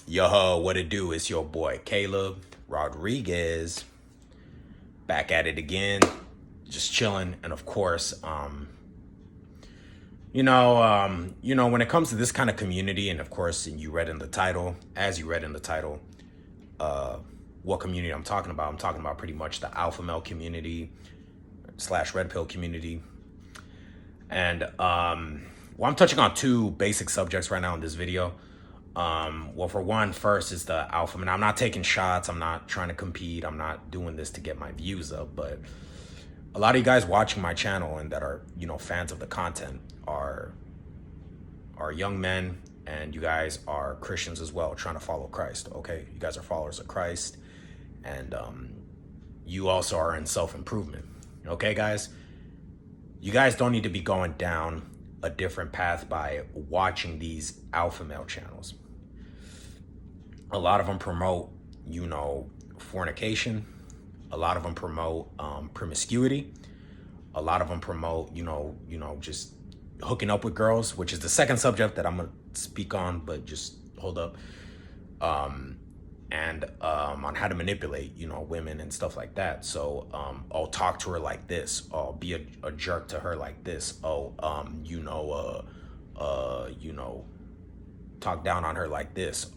Yo, what it do? It's your boy Caleb Rodriguez back at it again, just chilling. And of course, when it comes to this kind of community, and of course, you read in the title, as you read in the title, what community I'm talking about? I'm talking about pretty much the alpha male community / red pill community, and I'm touching on two basic subjects right now in this video. Well, for one, first is the alpha man. I'm not taking shots. I'm not trying to compete. I'm not doing this to get my views up. But a lot of you guys watching my channel and that are, fans of the content are young men, and you guys are Christians as well, trying to follow Christ. Okay, you guys are followers of Christ, and you also are in self-improvement. Okay, guys, you guys don't need to be going down a different path by watching these alpha male channels. A lot of them promote, fornication. A lot of them promote promiscuity. A lot of them promote, just hooking up with girls, which is the second subject that I'm gonna speak on, but just hold up. And on how to manipulate, women and stuff like that. So I'll talk to her like this. I'll be a jerk to her like this. Talk down on her like this.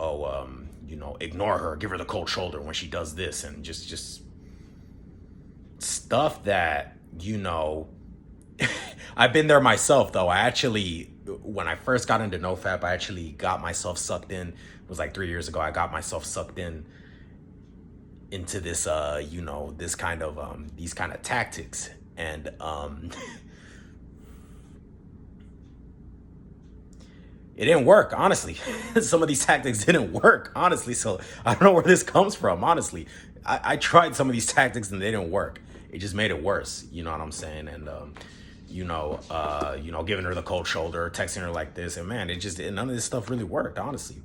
Ignore her, give her the cold shoulder when she does this, and just stuff that, I've been there myself though. When I first got into NoFap, I actually got myself sucked in. It was like 3 years ago. I got myself sucked into this, this kind of, these kind of tactics. And, it didn't work, honestly. Some of these tactics didn't work, honestly. So I don't know where this comes from, honestly. I tried some of these tactics and they didn't work. It just made it worse. You know what I'm saying? And, giving her the cold shoulder, texting her like this. And man, none of this stuff really worked, honestly.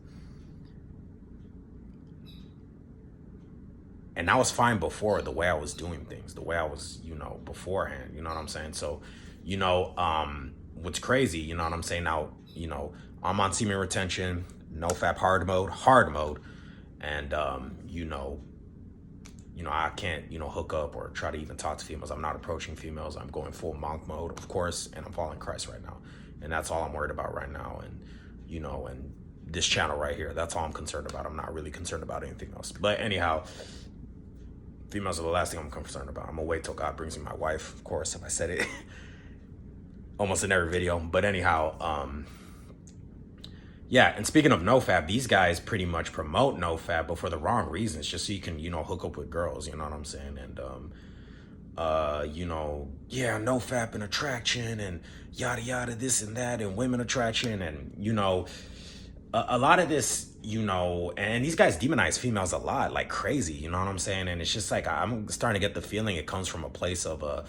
And that was fine before, the way I was doing things, the way I was, beforehand, you know what I'm saying? So, what's crazy, you know what I'm saying? Now, I'm on semen retention, NoFap hard mode. And, I can't, hook up or try to even talk to females. I'm not approaching females. I'm going full monk mode, of course, and I'm following Christ right now. And that's all I'm worried about right now. And, and this channel right here, that's all I'm concerned about. I'm not really concerned about anything else. But anyhow, females are the last thing I'm concerned about. I'm gonna wait till God brings me my wife, of course, if I said it almost in every video. But anyhow, yeah, and speaking of NoFap, these guys pretty much promote NoFap, but for the wrong reasons, just so you can, hook up with girls, you know what I'm saying? And, NoFap and attraction and yada, yada, this and that, and women attraction. And, a lot of this, and these guys demonize females a lot, like crazy, you know what I'm saying? And it's just like, I'm starting to get the feeling it comes from a place of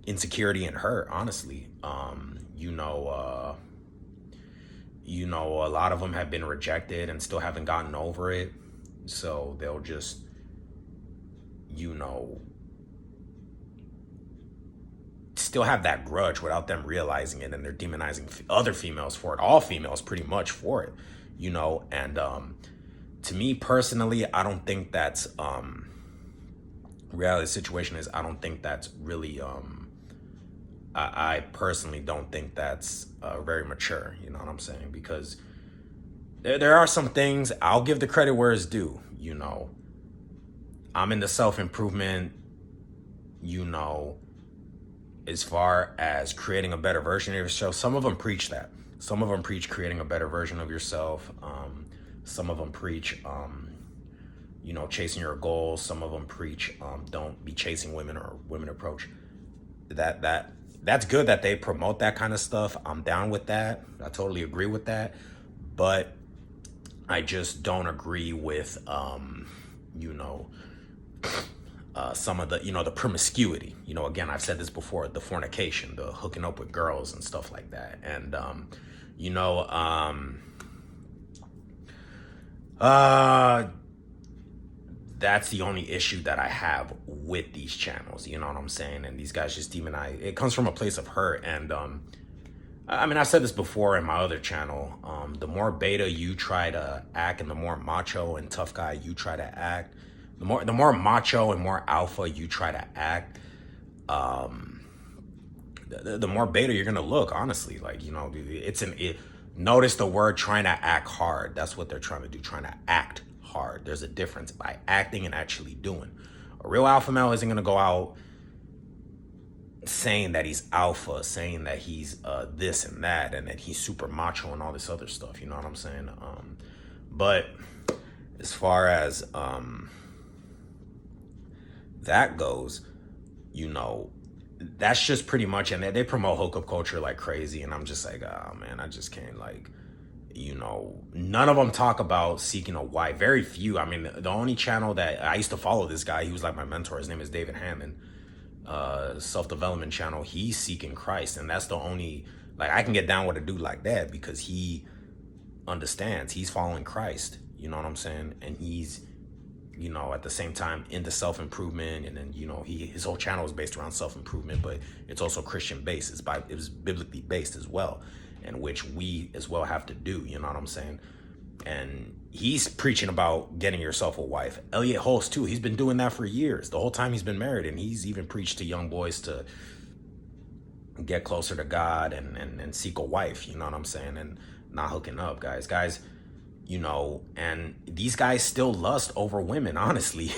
insecurity and hurt, honestly. A lot of them have been rejected and still haven't gotten over it. So they'll just, still have that grudge without them realizing it. And they're demonizing other females for it, all females pretty much for it, and to me personally, I don't think that's, reality situation is, I don't think that's really, I personally don't think that's very mature, you know what I'm saying? Because there are some things, I'll give the credit where it's due, I'm in the self-improvement, as far as creating a better version of yourself. Some of them preach that. Some of them preach creating a better version of yourself. Some of them preach, chasing your goals. Some of them preach, don't be chasing women or women approach. That's good that they promote that kind of stuff. I'm down with that. I totally agree with that. But I just don't agree with, some of the, the promiscuity. Again, I've said this before, the fornication, the hooking up with girls and stuff like that. And, that's the only issue that I have with these channels, you know what I'm saying? And these guys just demonize. It comes from a place of hurt. And I mean, I said this before in my other channel. The more beta you try to act, and the more macho and tough guy you try to act, the more macho and more alpha you try to act, the more beta you're gonna look. Honestly, like, you know, notice the word trying to act hard. That's what they're trying to do. Trying to act hard. There's a difference by acting and actually doing. A real alpha male isn't gonna go out saying that he's alpha, saying that he's this and that, and that he's super macho and all this other stuff. You know what I'm saying? But as far as that goes, you know, that's just pretty much, and they promote hookup culture like crazy, and I'm just like, oh man, I just can't, like, you know, none of them talk about seeking a wife. Very few. I mean, the only channel that I used to follow, this guy, he was like my mentor, his name is David Hammond, self-development channel. He's seeking Christ, and that's the only, like, I can get down with a dude like that because he understands, he's following Christ, you know what I'm saying? And he's, you know, at the same time into self-improvement, and then, you know, his whole channel is based around self-improvement, but it's also Christian based. It was biblically based as well, and which we as well have to do, you know what I'm saying? And he's preaching about getting yourself a wife. Elliot Hulse too, he's been doing that for years, the whole time he's been married, and he's even preached to young boys to get closer to God and seek a wife, you know what I'm saying? And not hooking up, guys, you know, and these guys still lust over women, honestly.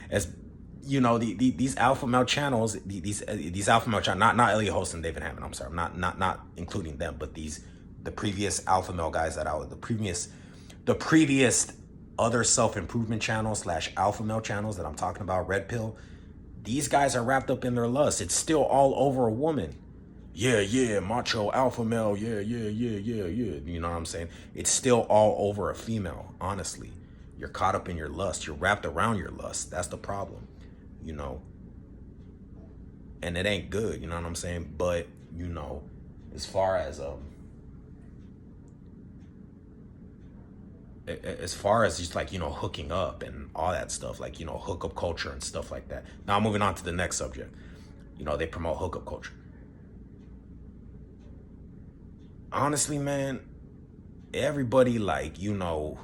As you know, these alpha male channels, these alpha male channels, not Elliot Hulse and David Hammond, I'm sorry, I'm not including them, but the previous alpha male guys the previous other self-improvement channels / alpha male channels that I'm talking about, Red Pill, these guys are wrapped up in their lust. It's still all over a woman. Yeah, macho, alpha male, yeah. You know what I'm saying? It's still all over a female, honestly. You're caught up in your lust. You're wrapped around your lust. That's the problem, you know? And it ain't good, you know what I'm saying? But, you know, as far as just, like, you know, hooking up and all that stuff, like, you know, hookup culture and stuff like that. Now moving on to the next subject. You know, they promote hookup culture. Honestly, man, everybody, like, you know,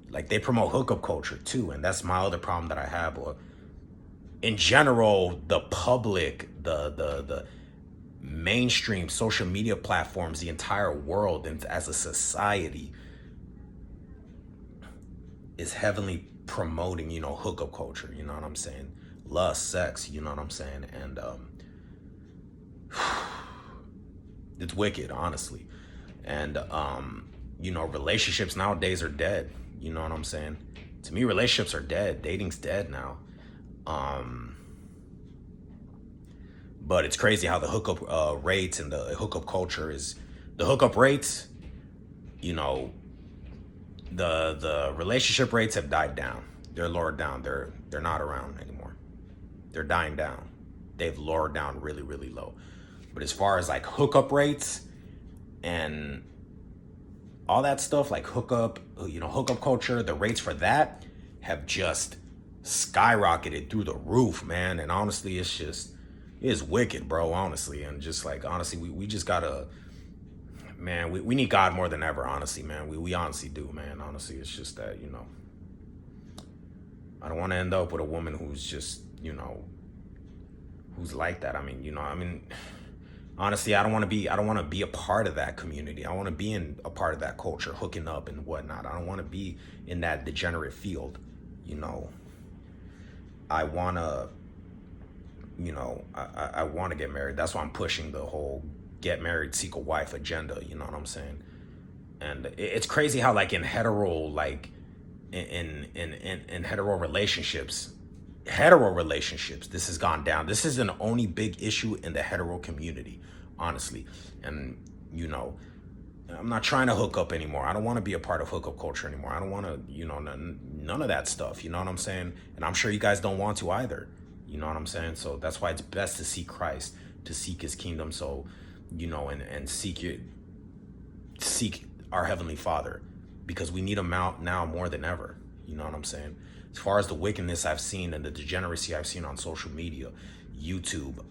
like, they promote hookup culture too, and that's my other problem that I have. Or in general, the public, the mainstream social media platforms, the entire world, and as a society, is heavily promoting, you know, hookup culture, you know what I'm saying? Lust, sex, you know what I'm saying? And it's wicked, honestly. And you know, relationships nowadays are dead, you know what I'm saying? To me, relationships are dead. Dating's dead now. But it's crazy how the hookup rates and the hookup culture is, the hookup rates, you know, the relationship rates have died down. They're lowered down. They're not around anymore. They're dying down. They've lowered down really, really low. But as far as, like, hookup rates and all that stuff, like hookup, you know, hookup culture, the rates for that have just skyrocketed through the roof, man. And honestly, it is wicked, bro, honestly. And just, like, honestly, we just gotta, man, we need God more than ever, honestly, man. We honestly do, man. Honestly, it's just that, you know, I don't want to end up with a woman who's just, you know, who's like that. I mean, you know, honestly, I don't want to be a part of that community. I want to be in a part of that culture, hooking up and whatnot. I don't want to be in that degenerate field, you know. I want to, you know, I want to get married. That's why I'm pushing the whole get married, seek a wife agenda, you know what I'm saying? And it's crazy how, like, in hetero, like, in hetero relationships, this has gone down. This is an only big issue in the hetero community, honestly. And, you know, I'm not trying to hook up anymore. I don't want to be a part of hookup culture anymore. I don't want to, you know, none of that stuff, you know what I'm saying? And I'm sure you guys don't want to either, you know what I'm saying? So that's why it's best to seek Christ, to seek his kingdom. So, you know, and seek our Heavenly Father, because we need him out now more than ever, you know what I'm saying? As far as the wickedness I've seen and the degeneracy I've seen on social media, YouTube,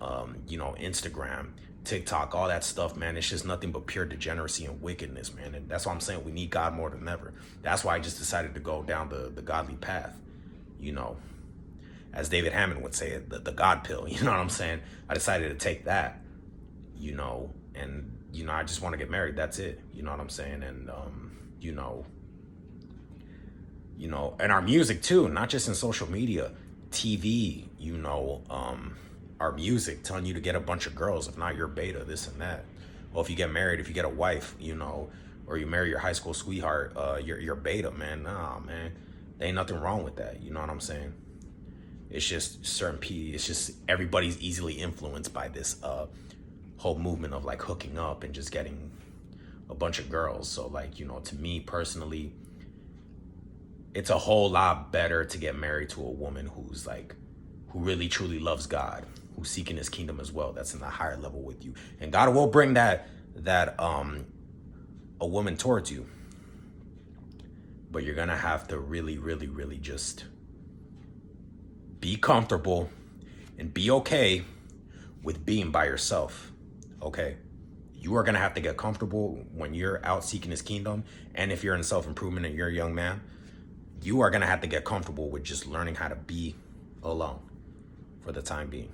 you know, Instagram, TikTok, all that stuff, man, it's just nothing but pure degeneracy and wickedness, man. And that's why I'm saying we need God more than ever. That's why I just decided to go down the godly path, you know, as David Hammond would say it, the God pill, you know what I'm saying? I decided to take that, you know, and, you know, I just want to get married. That's it. You know what I'm saying? And, you know, and our music too, not just in social media, TV, you know, our music telling you to get a bunch of girls. If not, you're beta, this and that. Well, if you get married, if you get a wife, you know, or you marry your high school sweetheart, you're beta, man. Nah, man, there ain't nothing wrong with that. You know what I'm saying? It's just it's just everybody's easily influenced by this whole movement of like hooking up and just getting a bunch of girls. So like, you know, to me personally, it's a whole lot better to get married to a woman who's like, who really truly loves God, who's seeking his kingdom as well. That's in the higher level with you. And God will bring that a woman towards you. But you're gonna have to really, really, really just be comfortable and be okay with being by yourself. Okay? You are gonna have to get comfortable when you're out seeking his kingdom. And if you're in self-improvement and you're a young man, you are gonna have to get comfortable with just learning how to be alone for the time being.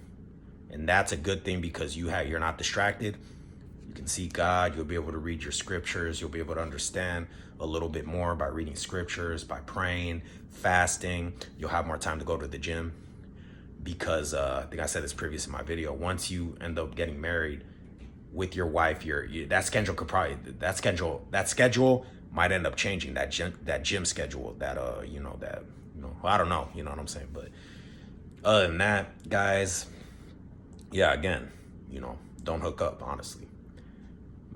And that's a good thing because you're not distracted. You can see God. You'll be able to read your scriptures. You'll be able to understand a little bit more by reading scriptures, by praying, fasting. You'll have more time to go to the gym because I think I said this previous in my video. Once you end up getting married with your wife, that schedule might end up changing. That gym schedule, well, I don't know, you know what I'm saying? But other than that, guys, yeah, again, you know, don't hook up, honestly,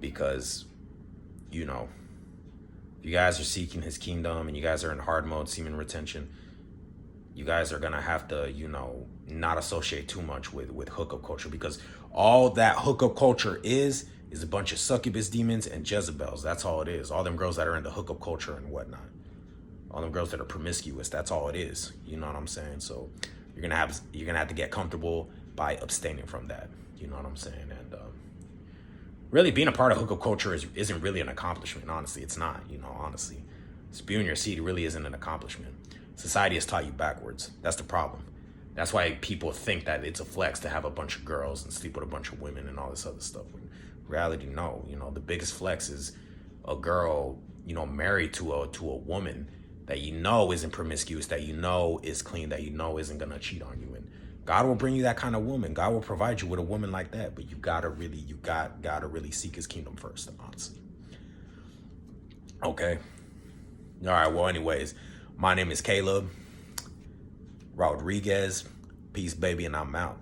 because, you know, if you guys are seeking his kingdom and you guys are in hard mode, semen retention, you guys are gonna have to, you know, not associate too much with hookup culture, because all that hookup culture is a bunch of succubus demons and Jezebels. That's all it is. All them girls that are into hookup culture and whatnot. All them girls that are promiscuous. That's all it is. You know what I'm saying? So you're gonna have to get comfortable by abstaining from that. You know what I'm saying? And really being a part of hookup culture isn't really an accomplishment. Honestly, it's not. You know, honestly, spewing your seed really isn't an accomplishment. Society has taught you backwards. That's the problem. That's why people think that it's a flex to have a bunch of girls and sleep with a bunch of women and all this other stuff. When in reality, no. You know, the biggest flex is a girl, you know, married to a woman that you know isn't promiscuous, that you know is clean, that you know isn't gonna cheat on you. And God will bring you that kind of woman. God will provide you with a woman like that. But you gotta really seek his kingdom first, honestly. Okay. All right. Well, anyways, my name is Caleb Rodriguez. Peace, baby, and I'm out.